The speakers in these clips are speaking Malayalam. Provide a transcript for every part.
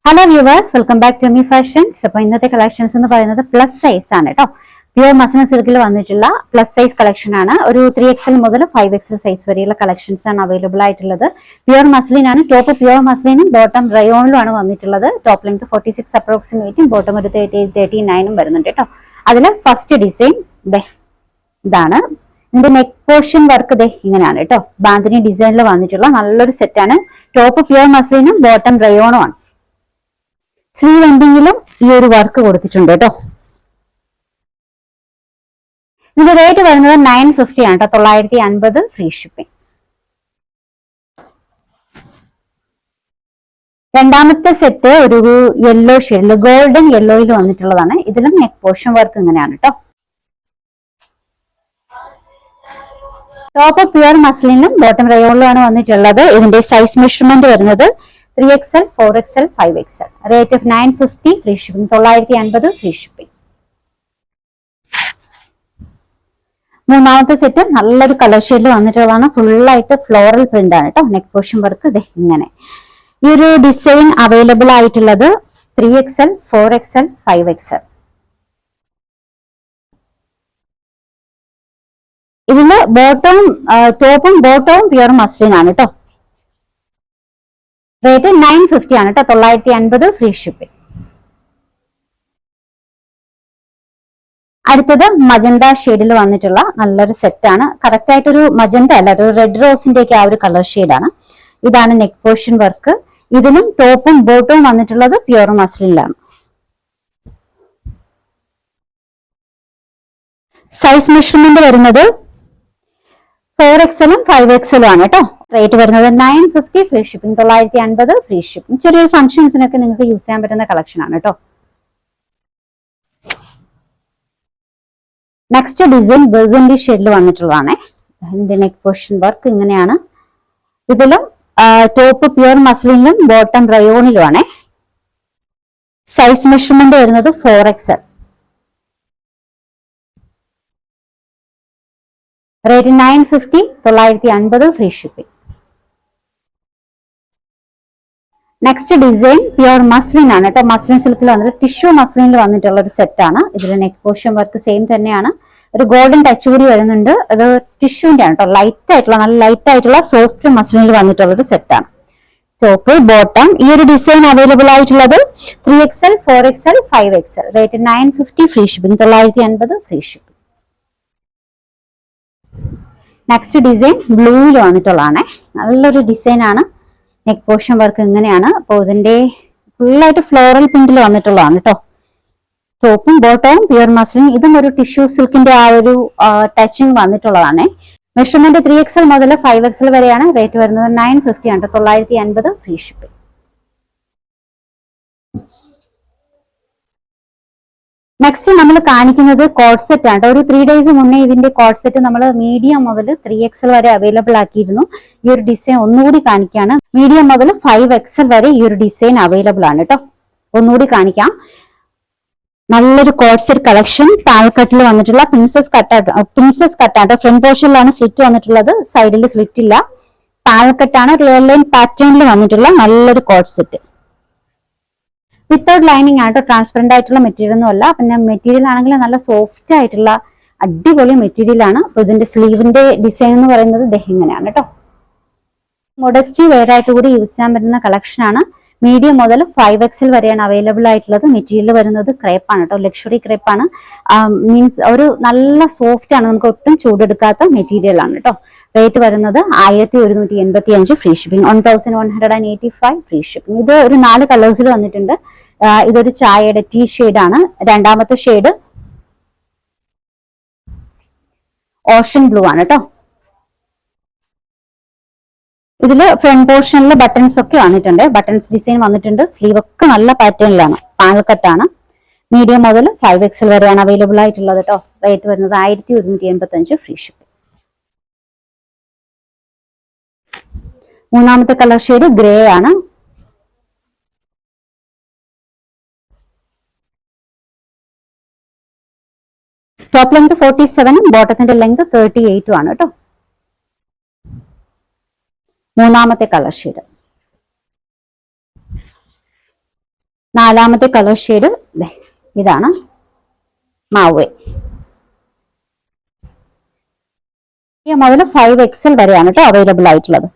Hello viewers, welcome back to Me Fashions. അപ്പോൾ ഇന്നത്തെ കളക്ഷൻസ് എന്ന് പറയുന്നത് പ്ലസ് സൈസ് ആണ് കേട്ടോ. പ്യുവർ മസ്ലിൻ സിൽക്കിൽ വന്നിട്ടുള്ള പ്ലസ് സൈസ് കളക്ഷൻ ആണ്. ഒരു 3XL മുതൽ 5XL സൈസ് വരെയുള്ള കളക്ഷൻസ് ആണ് അവൈലബിൾ ആയിട്ടുള്ളത്. പ്യുവർ മസ്ലിൻ ആണ്. ടോപ്പ് പ്യുവർ മസ്ലിനും ബോട്ടം റയോണിലും ആണ് വന്നിട്ടുള്ളത്. ടോപ്പ് ലെങ്ത് 46 അപ്രോക്സിമേറ്റും ബോട്ടം ഒരു 39 വരുന്നുണ്ട് കേട്ടോ. അതിൽ ഫസ്റ്റ് ഡിസൈൻ ഇതാണ്. ഇതിന്റെ നെക്ക് പോർഷൻ വർക്ക് ഇങ്ങനെയാണ് കേട്ടോ. ബാന്തിനി ഡിസൈനിൽ വന്നിട്ടുള്ള നല്ലൊരു സെറ്റാണ്. ടോപ്പ് പ്യുവർ മസ്ലിനും ബോട്ടം റയോണും ആണ്. സ്ലീവ് എൻഡിങ്ങിലും ഈ ഒരു വർക്ക് കൊടുത്തിട്ടുണ്ട് കേട്ടോ. ഇതിന്റെ റേറ്റ് വരുന്നത് 950 ആണ് കേട്ടോ. 950 ഫ്രീ ഷിപ്പിംഗ്. രണ്ടാമത്തെ സെറ്റ് ഒരു യെല്ലോ ഷെയ്ഡിൽ ഗോൾഡൻ യെല്ലോയിൽ വന്നിട്ടുള്ളതാണ്. ഇതിലും നെക്ക് പോർഷൻ വർക്ക് ഇങ്ങനെയാണ് കേട്ടോ. ടോപ്പ് പ്യുവർ മസ്ലിനും ബോട്ടം റയോണിലുമാണ് വന്നിട്ടുള്ളത്. ഇതിന്റെ സൈസ് മെഷർമെന്റ് വരുന്നത് 3XL, 4XL, 5XL. Rate of 950 free shipping. 950 free shipping. മൂന്നാമത്തെ സെറ്റ് നല്ലൊരു കളർ ഷെയ്ഡിൽ വന്നിട്ടുള്ളതാണ്. ഫുള്ളായിട്ട് ഫ്ലോറൽ പ്രിന്റ് ആണ് കേട്ടോ. നെക്ക് പോർഷൻ വർക്ക് ഇങ്ങനെ. ഈ ഒരു ഡിസൈൻ അവൈലബിൾ ആയിട്ടുള്ളത് 3XL, 4XL, 5XL. ഇതില് ടോപ്പും ബോട്ടവും പ്യുവർ മസ്ലിൻ ആണ് കേട്ടോ. റേറ്റ് 950 ആണ് കേട്ടോ. 950 ഫ്രീ ഷിപ്പിംഗ്. അടുത്തത് മജന്ത ഷെയ്ഡിൽ വന്നിട്ടുള്ള നല്ലൊരു സെറ്റാണ്. കറക്റ്റ് ആയിട്ടൊരു മജന്ത അല്ല, ഒരു റെഡ് റോസിന്റെ ഒക്കെ ആ ഒരു കളർ ഷെയ്ഡാണ്. ഇതാണ് നെക്ക് പോർഷൻ വർക്ക്. ഇതിനും ടോപ്പും ബോട്ടവും വന്നിട്ടുള്ളത് പ്യുവർ മസ്ലിനിലാണ്. സൈസ് മെഷർമെന്റ് വരുന്നത് 4XL ഉം 5XL ആണ് കേട്ടോ. റേറ്റ് വരുന്നത് 950 ഫ്രീ ഷിപ്പിംഗ്. 950 free shipping. ചെറിയൊരു ഫംഗ്ഷൻസിനൊക്കെ നിങ്ങൾക്ക് യൂസ് ചെയ്യാൻ പറ്റുന്ന കളക്ഷൻ ആണ് കേട്ടോ. നെക്സ്റ്റ് ഡിസൈൻ ബർഗണ്ടി ഷെയ്ഡിൽ വന്നിട്ടുള്ളതാണ്. ഇതിന്റെ നെക്ക് പോർഷൻ വർക്ക് ഇങ്ങനെയാണ്. ഇതിലും ടോപ്പ് പ്യുവർ മസ്ലിനിലും ബോട്ടം റയോണിലുമാണ്. സൈസ് മെഷർമെന്റ് വരുന്നത് 4XL. Rate 950. 950 free shipping. Next design pure muslin ആണ് കേട്ടോ. മസ്ലിൻ സിൽക്കിൽ വന്നിട്ട് ടിഷ്യൂ മസ്ലിനിൽ വന്നിട്ടുള്ള ഒരു സെറ്റ് ആണ്. ഇതിൽ നെക്ക് പോർഷൻ വർക്ക് സെയിം തന്നെയാണ്. ഒരു ഗോൾഡൻ ടച്ച് കൂടി വരുന്നുണ്ട്. അത് ടിഷ്യൂന്റെ ആണ് കേട്ടോ. നല്ല ലൈറ്റ് ആയിട്ടുള്ള സോഫ്റ്റ് മസ്ലിനിൽ വന്നിട്ടുള്ള ഒരു സെറ്റ് ആണ്. Top bottom. ഈ ഒരു ഡിസൈൻ അവൈലബിൾ ആയിട്ടുള്ളത് 3XL, 4XL, 5XL. Rate 950 free shipping. 950 free shipping. Next design ബ്ലൂവിൽ വന്നിട്ടുള്ളതാണ്. നല്ലൊരു ഡിസൈൻ ആണ്. നെക്ക് പോർഷൻ വർക്ക് ഇങ്ങനെയാണ്. അപ്പോൾ ഇതിന്റെ ഫുള്ളായിട്ട് ഫ്ലോറൽ പ്രിന്റിൽ വന്നിട്ടുള്ളതാണ് കേട്ടോ. ടോപ്പും ബോട്ടവും പ്യുവർ മസ്ലിൻ. ഇതും ഒരു ടിഷ്യൂ സിൽക്കിന്റെ ആ ഒരു ടച്ചിങ് വന്നിട്ടുള്ളതാണ്. മെഷർമെന്റ് 3XL മുതൽ 5XL വരെയാണ്. റേറ്റ് വരുന്നത് 950 ആണ്. 950 ഫ്രീ ഷിപ്പിംഗ്. നെക്സ്റ്റ് നമ്മൾ കാണിക്കുന്നത് കോഡ് സെറ്റ് ആണ്. ഒരു 3 ഡേയ്സ് മുന്നേ ഇതിന്റെ കോഡ് സെറ്റ് നമ്മൾ മീഡിയം മുതൽ 3XL വരെ അവൈലബിൾ ആക്കിയിരുന്നു. ഈ ഒരു ഡിസൈൻ ഒന്നുകൂടി കാണിക്കുകയാണ്. മീഡിയം മുതൽ 5XL വരെ ഈ ഒരു ഡിസൈൻ അവൈലബിൾ ആണ് കേട്ടോ. ഒന്നുകൂടി കാണിക്കാം. നല്ലൊരു കോഡ് സെറ്റ് കളക്ഷൻ. പാൽക്കട്ടിൽ വന്നിട്ടുള്ള പ്രിൻസസ് കട്ടാണ്. ഫ്രണ്ട് പോർഷനിലാണ് സ്ലിറ്റ് വന്നിട്ടുള്ളത്. സൈഡിൽ സ്ലിറ്റ് ഇല്ല. പാൽക്കട്ടാണ്. റിയൽ ലൈൻ പാറ്റേണിൽ വന്നിട്ടുള്ള നല്ലൊരു കോഡ് സെറ്റ്. വിത്തൗട്ട് ലൈനിങ് ആട്ടോ. ട്രാൻസ്പെറന്റ് ആയിട്ടുള്ള മെറ്റീരിയൽ ഒന്നും അല്ല. പിന്നെ മെറ്റീരിയൽ ആണെങ്കിൽ നല്ല സോഫ്റ്റ് ആയിട്ടുള്ള അടിപൊളി മെറ്റീരിയൽ ആണ്. അപ്പൊ ഇതിന്റെ സ്ലീവിന്റെ ഡിസൈൻ എന്ന് പറയുന്നത് ഇങ്ങനെയാണ് കേട്ടോ. മൊഡസ്റ്റി വെയർ ആയിട്ട് കൂടി യൂസ് ചെയ്യാൻ പറ്റുന്ന കളക്ഷൻ ആണ്. മീഡിയം മുതൽ 5XL വരെയാണ് അവൈലബിൾ ആയിട്ടുള്ളത്. മെറ്റീരിയൽ വരുന്നത് ക്രേപ്പാണ് കേട്ടോ. ലക്ഷറി ക്രേപ്പാണ്. മീൻസ് ഒരു നല്ല സോഫ്റ്റ് ആണ്. നമുക്ക് ഒട്ടും ചൂടെടുക്കാത്ത മെറ്റീരിയൽ ആണ് കേട്ടോ. റേറ്റ് വരുന്നത് 1185 ഫ്രീ ഷിപ്പിംഗ്. 1185 free shipping. ഇത് ഒരു 4 കളേഴ്സിൽ വന്നിട്ടുണ്ട്. ഇതൊരു ചായയുടെ ടീ ഷെയ്ഡാണ്. രണ്ടാമത്തെ ഷെയ്ഡ് ഓഷൻ ബ്ലൂ ആണ് കേട്ടോ. ഇതില് ഫ്രണ്ട് പോർഷനിൽ ബട്ടൺസ് ഒക്കെ വന്നിട്ടുണ്ട്. ബട്ടൺസ് ഡിസൈൻ വന്നിട്ടുണ്ട്. സ്ലീവ് ഒക്കെ നല്ല പാറ്റേണിലാണ്. പാനൽക്കട്ടാണ്. മീഡിയം മുതൽ 5XL വരെയാണ് അവൈലബിൾ ആയിട്ടുള്ളത് കേട്ടോ. റേറ്റ് വരുന്നത് 1185 ഫ്രീ ഷിപ്പിംഗ്. മൂന്നാമത്തെ കളർ ഷെയ്ഡ് ഗ്രേ ആണ്. ടോപ്പ് ലെങ്ത് 47 ബോട്ടത്തിന്റെ ലെങ്ത് 38 ആണ് കേട്ടോ. മൂന്നാമത്തെ കളർ ഷെയ്ഡ് നാലാമത്തെ കളർ ഷെയ്ഡ് ഇതാണ്, മാവേ. മുതൽ 5XL വരെയാണ് കേട്ടോ അവൈലബിൾ ആയിട്ടുള്ളത്.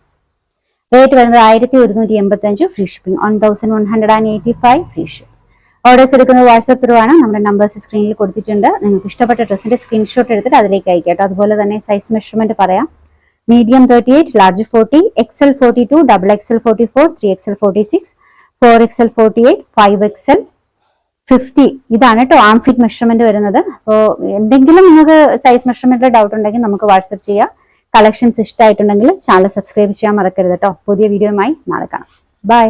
റേറ്റ് വരുന്നത് 1185, free shipping 1185 free ship. Orders എടുക്കുന്നത് വാട്സ്ആപ്പ് ത്രൂ ആണ്. നമ്മുടെ നമ്പേഴ്സ് സ്ക്രീനിൽ കൊടുത്തിട്ടുണ്ട്. നിങ്ങൾക്ക് ഇഷ്ടപ്പെട്ട ഡ്രസ്സിന്റെ സ്ക്രീൻഷോട്ട് എടുത്തിട്ട് അതിലേക്ക് അയക്കാം. അതുപോലെ തന്നെ സൈസ് മെഷർമെന്റ് പറയാം. Medium 38, large 40, XL 42, XXL 44, 3XL 46, 4XL 48, 5XL 50. ഇതാണ് കേട്ടോ ആം ഫിറ്റ് മെഷർമെന്റ് വരുന്നത്. അപ്പോൾ എന്തെങ്കിലും നിങ്ങൾക്ക് സൈസ് മെഷർമെന്റിൽ ഡൗട്ട് ഉണ്ടെങ്കിൽ നമുക്ക് വാട്സ്ആപ്പ് ചെയ്യാം. കളക്ഷൻസ് ഇഷ്ടമായിട്ടുണ്ടെങ്കിൽ ചാനൽ സബ്സ്ക്രൈബ് ചെയ്യാൻ മറക്കരുത് കേട്ടോ. പുതിയ വീഡിയോയുമായി നാളെ കാണാം. ബൈ.